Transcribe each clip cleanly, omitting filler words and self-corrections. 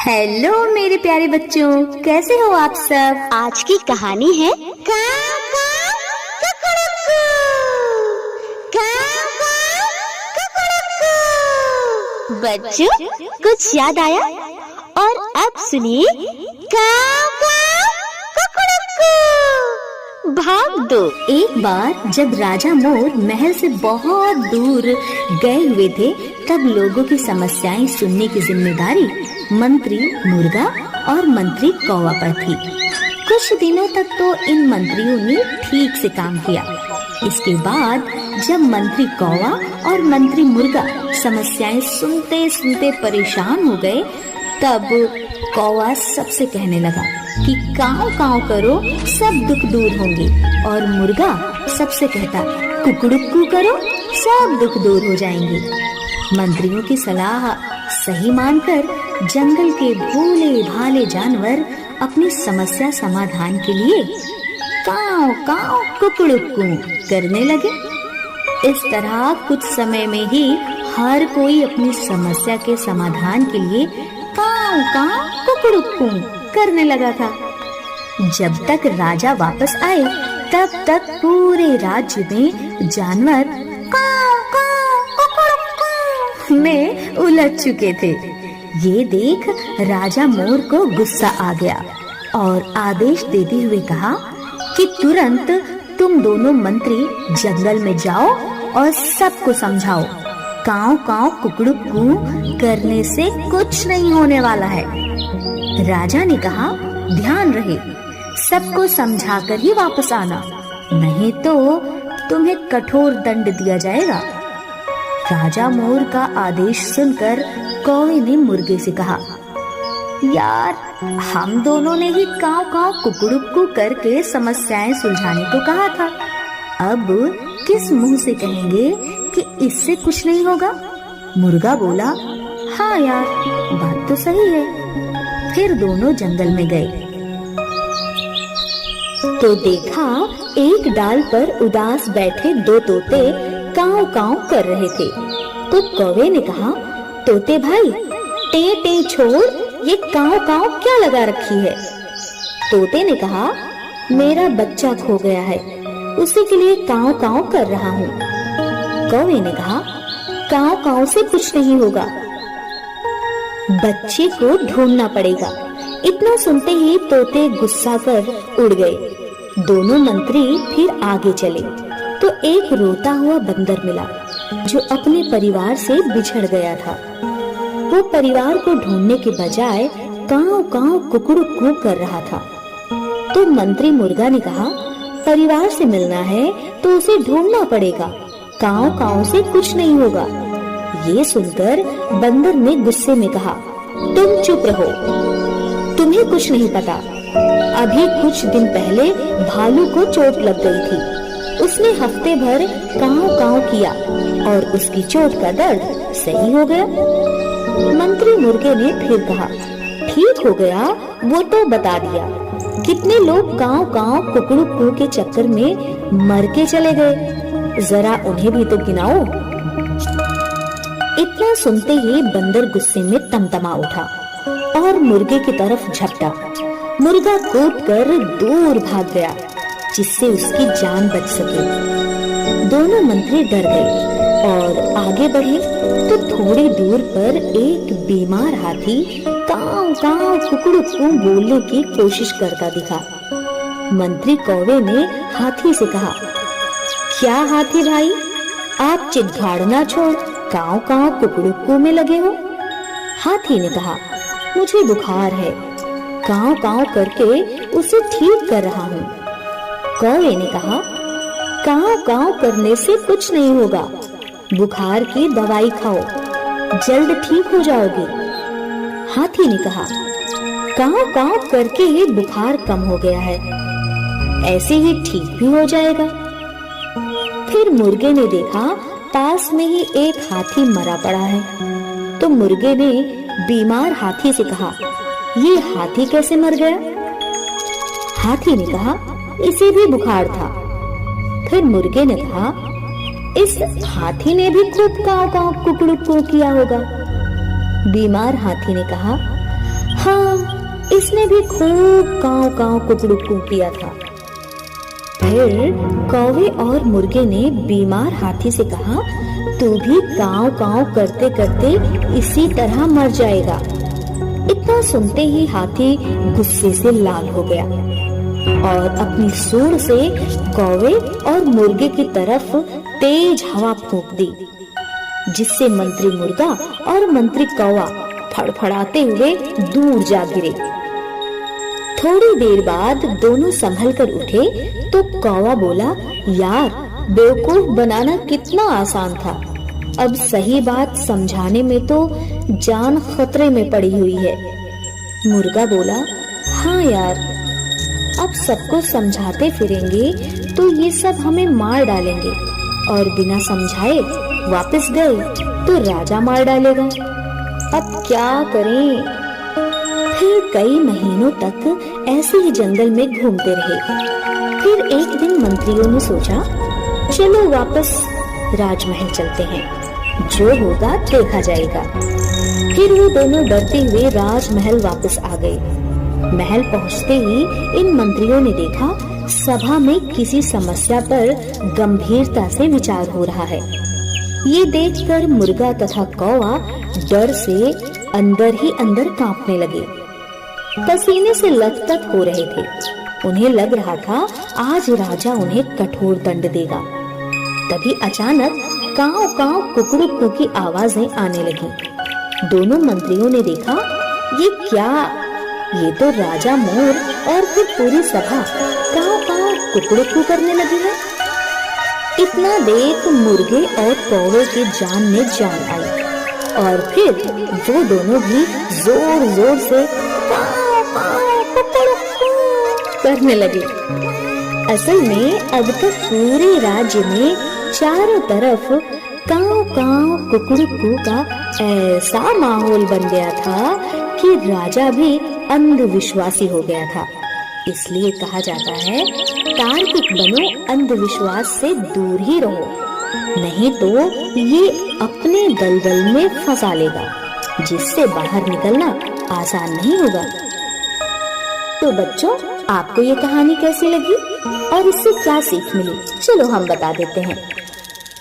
Hello मेरे प्यारे बच्चों, कैसे हो आप सब। आज की कहानी है काव काव कुकुड़ुकू, काव काव कुकुड़ुकू। बच्चों, कुछ याद आया? और अब सुनिए काव काव कुकुड़ुकू। भाग दो। एक बार जब राजा मोर महल से बहुत दूर गए हुए थे, तब लोगों की समस्याएं सुनने की जिम्मेदारी मंत्री मुर्गा और मंत्री कौवा पर थी। कुछ दिनों तक तो इन मंत्रियों ने ठीक से काम किया। इसके बाद जब मंत्री कौवा और मंत्री मुर्गा समस्याएं सुनते सुनते परेशान हो गए, तब कौवा सबसे कहने लगा कि काव काव करो, सब दुख दूर होंगे, और मुर्गा सबसे कहता कुकुड़ुक्कू करो, सब दुख दूर हो जाएंगे। मंत्रियों की सलाह सही मानकर जंगल के भोले भाले जानवर अपनी समस्या समाधान के लिए काव काव कुकुड़ुक्कू करने लगे। इस तरह कुछ समय में ही हर कोई अपनी समस्या के समाधान के लिए काव काव कुकुड़ुक्कू करने लगा था। जब तक राजा वापस आए, तब तक पूरे राज्य में जानवर काव काव कुकुड़ुक्कू में उलझ चुके थे। ये देख राजा मोर को गुस्सा आ गया और आदेश देते हुए कहा कि तुरंत तुम दोनों मंत्री जंगल में जाओ और सबको समझाओ, काव काव कुकुड़ुक्कू करने से कुछ नहीं होने वाला है। राजा ने कहा, ध्यान रहे, सबको समझाकर ही वापस आना, नहीं तो तुम्हें कठोर दंड दिया जाएगा। राजा मोर का आदेश सुनकर कौवे ने मुर्गे से कहा, यार, हम दोनों ने ही काव काव कुकुड़ुक्कू करके समस्याएं सुलझाने को कहा था। अब किस मुंह से कहेंगे कि इससे कुछ नहीं होगा। मुर्गा बोला, हाँ यार, बात तो सही है। फिर दोनों जंगल में गए तो देखा एक डाल पर उदास बैठे दो तोते काव काव कर रहे थे। तो कौवे ने कहा, तोते भाई, टे टे छोड़, ये काव काव क्या लगा रखी है। तोते ने कहा, मेरा बच्चा खो गया है, उसी के लिए काव काव कर रहा हूँ। कौवे ने कहा, काव काव से कुछ नहीं होगा, बच्चे को ढूंढना पड़ेगा। इतना सुनते ही तोते गुस्सा कर उड़ गए। दोनों मंत्री फिर आगे चले तो एक रोता हुआ बंदर मिला जो अपने परिवार से बिछड़ गया था। वो परिवार को ढूंढने के बजाय काव काव कुकुड़ुक्कू कर रहा था। तो मंत्री मुर्गा ने कहा, परिवार से मिलना है तो उसे ढूंढना पड़ेगा, काव काव से कुछ नहीं होगा। ये सुनकर बंदर ने गुस्से में कहा, तुम चुप रहो, तुम्हें कुछ नहीं पता। अभी कुछ दिन पहले भालू को चोट लग गई थी, उसने हफ्ते भर काव काव किया और उसकी चोट का दर्द सही हो गया। मंत्री मुर्गे ने फिर कहा, ठीक हो गया, वो तो बता दिया। कितने लोग काव काव कुकुड़ुक्कू के चक्कर में मर के चले गए, जरा उन्हें भी तो गिनाओ। इतना सुनते ही बंदर गुस्से में तमतमा उठा और मुर्गे की तरफ झपटा। मुर्गा कूदकर दूर भाग गया जिससे उसकी जान बच सके। दोनों मंत्री डर गए और आगे बढ़े तो थोड़ी दूर पर एक बीमार हाथी काव काव कुकुड़ुक्कू बोलने की कोशिश करता दिखा। मंत्री कौवे ने हाथी से कहा, क्या हाथी भाई, आप चिढ़ाड़ना छोड़ काव काव कुकुड़ुक्कू में लगे हो। हाथी ने कहा, मुझे बुखार है, काव काव करके उसे ठीक कर रहा हूँ। कौवे ने कहा, काव काव करने से कुछ नहीं होगा, बुखार की दवाई खाओ, जल्द ठीक हो जाओगे। हाथी ने कहा, काव काव करके ही बुखार कम हो गया है, ऐसे ही ठीक भी हो जाएगा। फिर मुर्गे ने देखा पास में ही एक हाथी मरा पड़ा है। तो मुर्गे ने बीमार हाथी से कहा, ये हाथी कैसे मर गया। हाथी ने कहा, इसे भी बुखार था। फिर मुर्गे ने कहा, इस हाथी ने भी खूब काव काव कुकुड़ुक्कू किया होगा। बीमार हाथी ने कहा, हाँ, इसने भी खूब काव काव कुकड़ुकू किया था। फिर कौवे और मुर्गे ने बीमार हाथी से कहा, तू भी काव काव करते करते इसी तरह मर जाएगा। इतना सुनते ही हाथी गुस्से से लाल हो गया और अपनी सूंड से कौवे और मुर्गे की तरफ तेज हवा फूंक दी, जिससे मंत्री मुर्गा और मंत्री कौवा फड़फड़ाते हुए दूर जा गिरे। थोड़ी देर बाद दोनों संभल कर उठे तो कौवा बोला, यार, बेवकूफ बनाना कितना आसान था। अब सही बात समझाने में तो जान खतरे में पड़ी हुई है। मुर्गा बोला, हाँ यार, अब सबको समझाते फिरेंगे तो ये सब हमें मार डालेंगे, और बिना समझाए वापस गए तो राजा मार डालेगा। अब क्या करें? फिर कई महीनों तक ऐसे ही जंगल में घूमते रहे। फिर एक दिन मंत्रियों ने सोचा, चलो वापस राजमहल चलते हैं, जो होगा देखा जाएगा। फिर वो दोनों डरते हुए राजमहल वापस आ गए। महल पहुंचते ही इन मंत्रियों ने देखा, सभा में किसी समस्या पर गंभीरता से विचार हो रहा है। ये देखकर मुर्गा तथा कौवा डर से अंदर ही अंदर कांपने लगे, पसीने से लथपथ हो रहे थे। उन्हें लग रहा था आज राजा उन्हें कठोर दंड देगा। तभी अचानक काव काव कुकड़ुकू की आवाजें आने लगी। दोनों मंत्रियों ने देखा, ये क्या? ये तो राजा मोर और फिर पूरी सभा काव काव कुकड़ुकू करने लगी है। इतना देख मुर्गे और कौवे की जान में जान आई, और फिर वो दोनों भी जोर जोर से काव काव कुकड़ुकू करने लगे। असल में अब तक पूरे राज्य में चारों तरफ काव काव कुकड़ुकू का ऐसा माहौल बन गया था कि राजा भी अंधविश्वासी हो गया था। इसलिए कहा जाता है, तार्किक बनो, अंधविश्वास से दूर ही रहो, नहीं तो ये अपने दलदल में फंसा लेगा, जिससे बाहर निकलना आसान नहीं होगा। तो बच्चों, आपको ये कहानी कैसी लगी और इससे क्या सीख मिली? चलो हम बता देते हैं।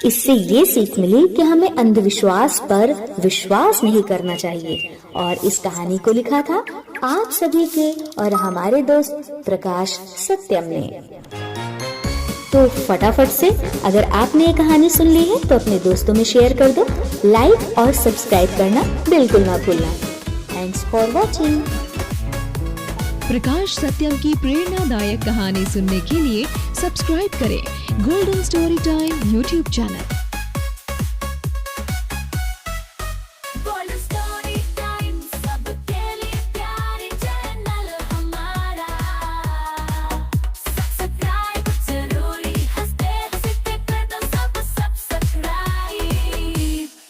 इससे ये सीख मिली कि हमें अंधविश्वास पर विश्वास नहीं करना चाहिए, और इस कहानी को लिखा था आप सभी के और हमारे दोस्त प्रकाश सत्यम ने। तो फटाफट से अगर आपने ये कहानी सुन ली है तो अपने दोस्तों में शेयर कर दो। लाइक और सब्सक्राइब करना बिल्कुल ना भूलना। Thanks for watching. Prakash Satyam की प्रेरणादायक कहानी सुनने के लिए सब्सक्राइब करें Golden Story Time YouTube channel.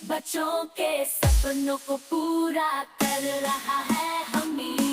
बच्चों के सपनों को पूरा कर रहा है हमें।